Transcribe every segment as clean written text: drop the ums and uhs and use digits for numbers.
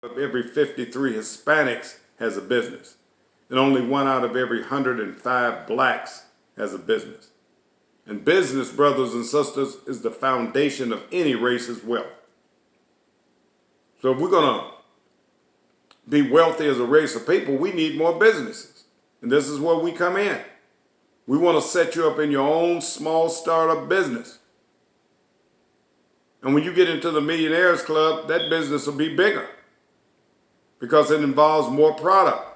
of every 53 Hispanics has a business, and only 1 out of every 105 blacks has a business. And business, brothers and sisters, is the foundation of any race's wealth. So if we're going to be wealthy as a race of people, we need more businesses. And this is where we come in. We want to set you up in your own small startup business. And when you get into the Millionaires Club, that business will be bigger because it involves more product.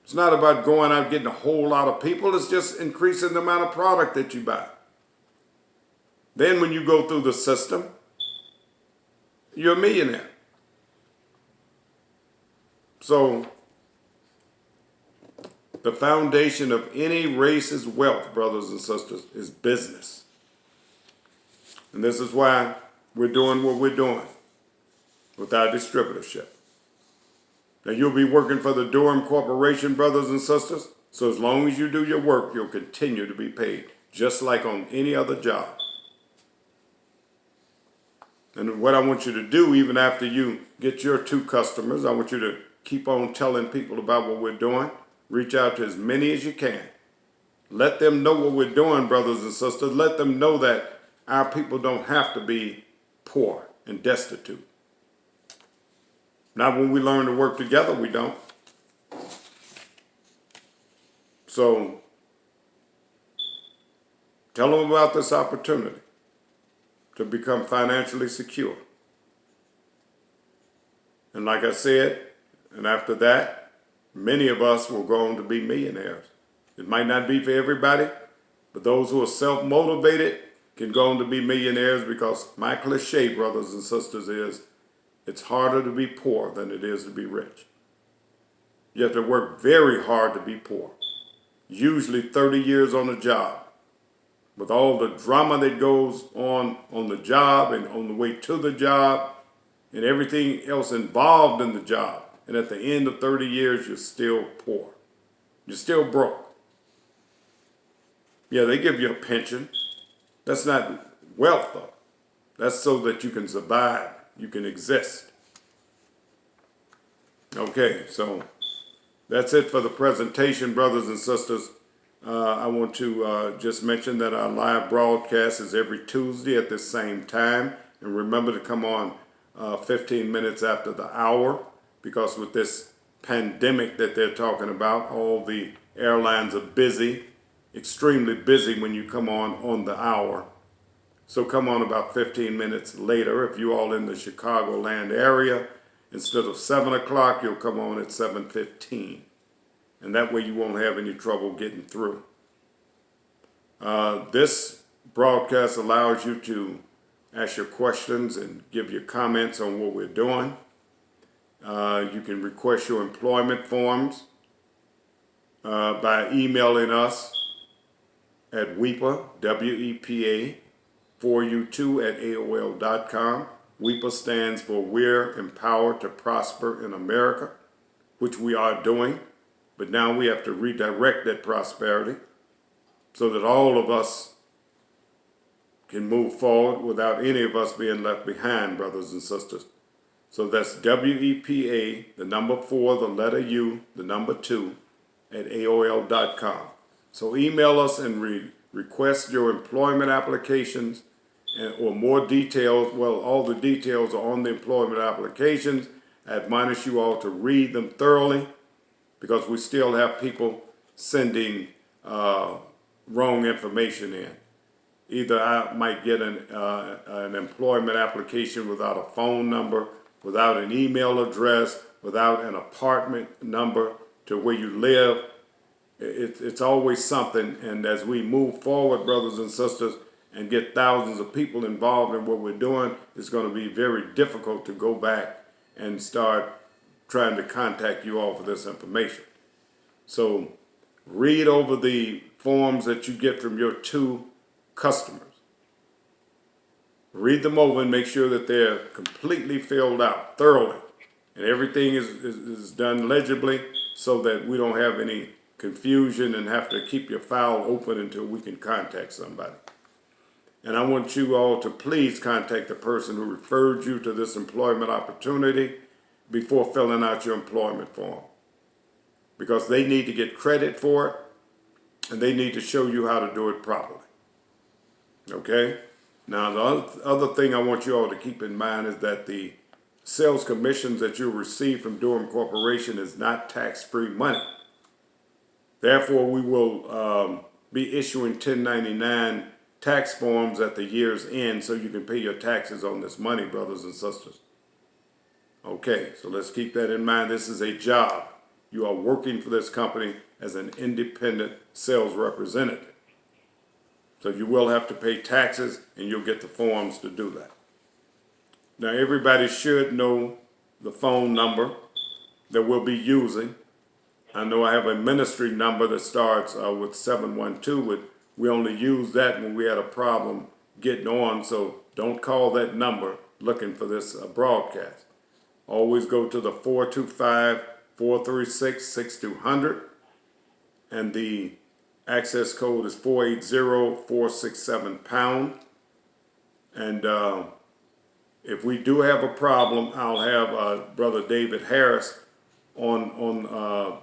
It's not about going out getting a whole lot of people. It's just increasing the amount of product that you buy. Then when you go through the system, you're a millionaire. So the foundation of any race's wealth, brothers and sisters, is business. And this is why we're doing what we're doing with our distributorship. Now, you'll be working for the Durham Corporation, brothers and sisters, so as long as you do your work, you'll continue to be paid, just like on any other job. And what I want you to do, even after you get your 2 customers, I want you to keep on telling people about what we're doing. Reach out to as many as you can. Let them know what we're doing, brothers and sisters. Let them know that our people don't have to be poor and destitute. Not when we learn to work together, we don't. So tell them about this opportunity to become financially secure. And like I said, and after that, many of us will go on to be millionaires. It might not be for everybody, but those who are self-motivated can go on to be millionaires, because my cliche, brothers and sisters, is it's harder to be poor than it is to be rich. You have to work very hard to be poor. Usually 30 years on a job, with all the drama that goes on the job and on the way to the job and everything else involved in the job. And at the end of 30 years, you're still poor. You're still broke. Yeah, they give you a pension. That's not wealth, though. That's so that you can survive. You can exist. Okay, so that's it for the presentation, brothers and sisters. I want to just mention that our live broadcast is every Tuesday at this same time. And remember to come on 15 minutes after the hour, because with this pandemic that they're talking about, all the airlines are busy, extremely busy when you come on the hour. So come on about 15 minutes later. If you're all in the Chicagoland area, instead of 7 o'clock, you'll come on at 7:15. And that way you won't have any trouble getting through. This broadcast allows you to ask your questions and give your comments on what we're doing. You can request your employment forms by emailing us at WEPA, W-E-P-A, 4u2@aol.com. WEPA stands for We're Empowered to Prosper in America, which we are doing. But now we have to redirect that prosperity so that all of us can move forward without any of us being left behind, brothers and sisters. So that's WEPA, the number 4, the letter U, the number 2, at AOL.com. So email us and request your employment applications or more details. Well, all the details are on the employment applications. I admonish you all to read them thoroughly, because we still have people sending wrong information in. Either I might get an employment application without a phone number, without an email address, without an apartment number to where you live. It's always something. And as we move forward, brothers and sisters, and get thousands of people involved in what we're doing, it's going to be very difficult to go back and start trying to contact you all for this information. So read over the forms that you get from your 2 customers. Read them over and make sure that they're completely filled out thoroughly, and everything is done legibly, so that we don't have any confusion and have to keep your file open until we can contact somebody. And I want you all to please contact the person who referred you to this employment opportunity before filling out your employment form, because they need to get credit for it and they need to show you how to do it properly. Okay? Now, the other thing I want you all to keep in mind is that the sales commissions that you receive from Durham Corporation is not tax-free money. Therefore, we will be issuing 1099 tax forms at the year's end so you can pay your taxes on this money, brothers and sisters. Okay, so let's keep that in mind. This is a job. You are working for this company as an independent sales representative. So you will have to pay taxes and you'll get the forms to do that. Now, everybody should know the phone number that we'll be using. I know I have a ministry number that starts with 712, but we only use that when we had a problem getting on, so don't call that number looking for this broadcast. Always go to the 425-436-6200, and the access code is 480-467#. And if we do have a problem, I'll have Brother David Harris on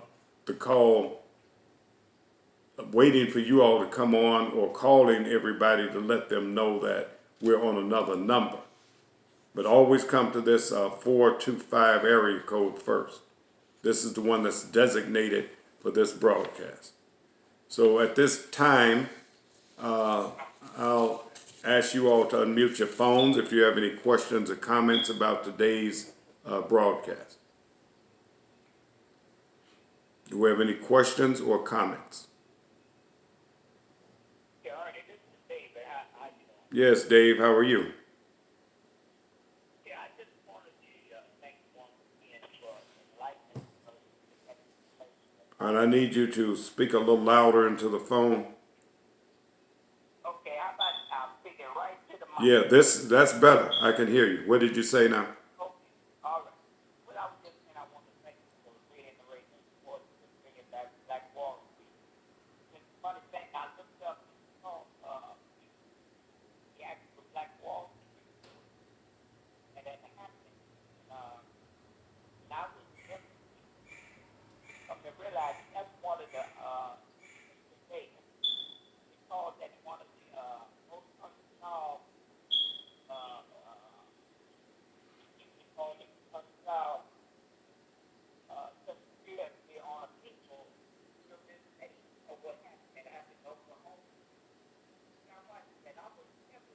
the call, waiting for you all to come on, or calling everybody to let them know that we're on another number. But always come to this 425 area code first. This is the one that's designated for this broadcast. So at this time, I'll ask you all to unmute your phones if you have any questions or comments about today's broadcast. Do we have any questions or comments? Yeah, Ernie, this is Dave. How you doing? Yes, Dave, how are you? Yeah, I just wanted to thank you once again for enlightening us. And I need you to speak a little louder into the phone. Okay, how about I'm speaking right to the mic? Yeah, that's better. I can hear you. What did you say now? Okay, all right. Well, I was just saying I want to thank you for reiterating the support for bringing back Black Wall Street. It's a funny thing, I looked up the actual Black Wall Street, and that happened. And I was just come to realize that's one of the they called that one of the most unsolved you can call it unsolved conspiracy on people to this day of what happened in Oklahoma. Now, and I was never,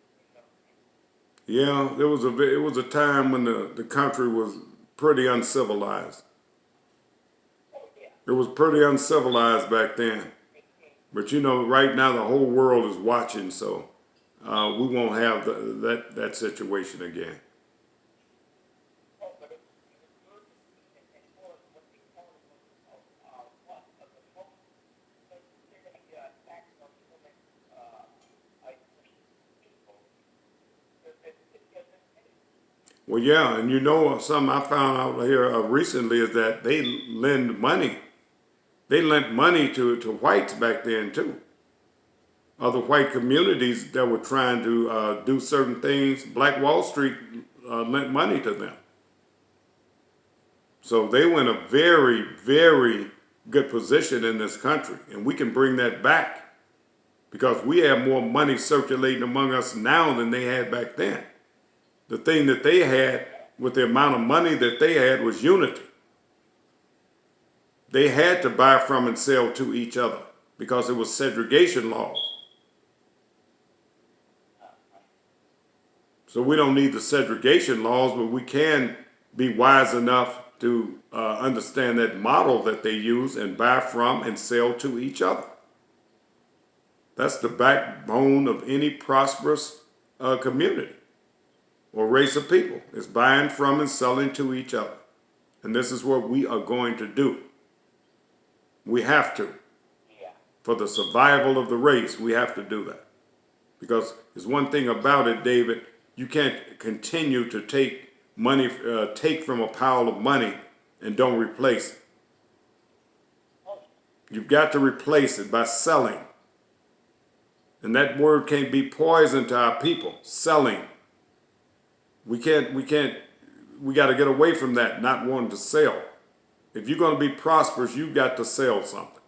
Yeah, it was a time when the country was pretty uncivilized. oh yeah, It was pretty uncivilized back then. But you know, right now the whole world is watching, so we won't have that situation again. oh, but it was good and it was what they called it was one of the most conspiracy attacks on human people. It doesn't Well, yeah, and you know, something I found out here recently is that they lend money. They lent money to whites back then too. Other white communities that were trying to do certain things, Black Wall Street lent money to them. So they were in a very, very good position in this country, and we can bring that back because we have more money circulating among us now than they had back then. The thing that they had with the amount of money that they had was unity. They had to buy from and sell to each other because it was segregation laws. So we don't need the segregation laws, but we can be wise enough to understand that model that they use and buy from and sell to each other. That's the backbone of any prosperous community or race of people, is buying from and selling to each other. And this is what we are going to do. We have to. yeah. For the survival of the race, we have to do that. Because there's one thing about it, David, you can't continue to take money, take from a pile of money and don't replace it. You've got to replace it by selling. And that word can't be poison to our people, selling. We can't we got to get away from that, not wanting to sell. If you're going to be prosperous, you've got to sell something.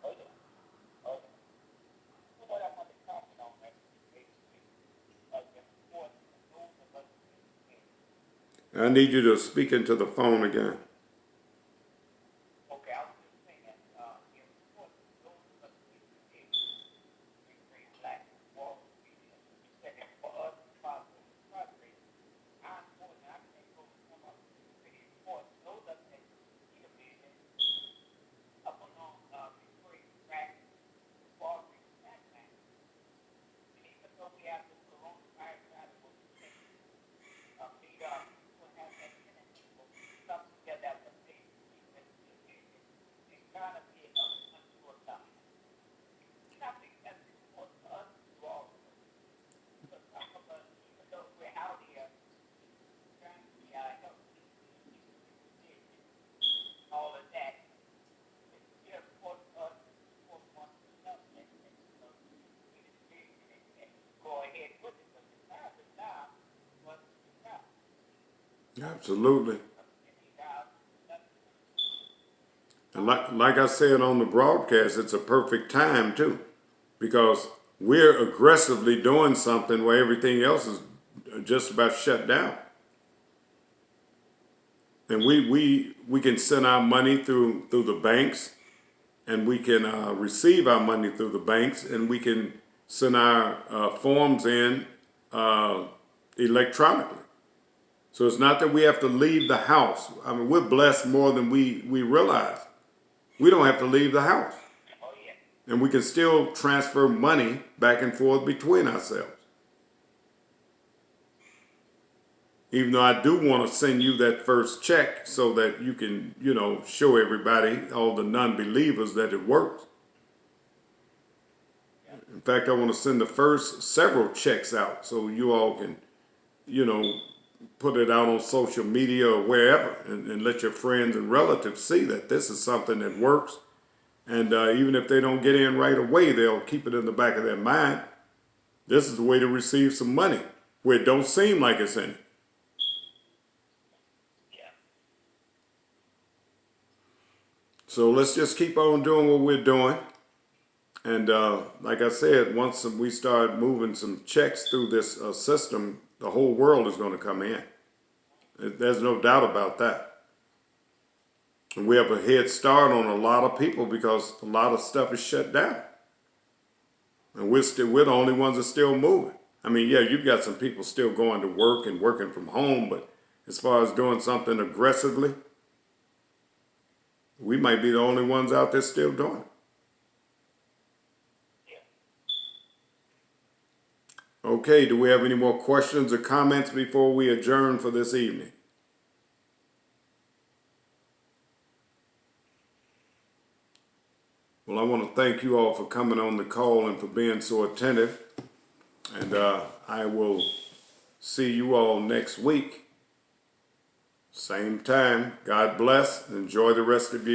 Oh yeah. Oh yeah. You know what I want to comment on that basically the importance of those of us in I need you to speak into the phone again. okay, I was just saying the importance of those of us in we create black Wall Street. You said that for us to prosper in the country, how important I think those come up pretty important. Those of us that see a man up along Victoria Track, Wall Street, that man. And even though we have this coronavirus out of what we think, meet up, people have that tendency to come together as a faith and kind of be up unto a God. And I think that's important for us to do also. Because some of us, even though we're out here trying to be healthy, all of that, it's still important for us to support one another and get it big and go ahead with it. Because it's time to die, but it's not. Absolutely. And he died, nothing. And like I said on the broadcast, it's a perfect time too, because we're aggressively doing something where everything else is just about shut down. And we can send our money through the banks, and we can receive our money through the banks, and we can send our forms in electronically. So it's not that we have to leave the house. I mean, we're blessed more than we realize. We don't have to leave the house. Oh yeah. And we can still transfer money back and forth between ourselves. Even though I do want to send you that first check so that you can, show everybody, all the non-believers, that it works. In fact, I want to send the first several checks out so you all can, put it out on social media or wherever and let your friends and relatives see that this is something that works. And even if they don't get in right away, they'll keep it in the back of their mind. This is the way to receive some money where it don't seem like it's in it. Yeah. So let's just keep on doing what we're doing. And like I said, once we start moving some checks through this system, the whole world is going to come in. There's no doubt about that. And we have a head start on a lot of people because a lot of stuff is shut down. And we're the only ones that are still moving. I mean, yeah, you've got some people still going to work and working from home, but as far as doing something aggressively, we might be the only ones out there still doing it. Okay, do we have any more questions or comments before we adjourn for this evening? Well, I want to thank you all for coming on the call and for being so attentive. And I will see you all next week. Same time. God bless. Enjoy the rest of your evening.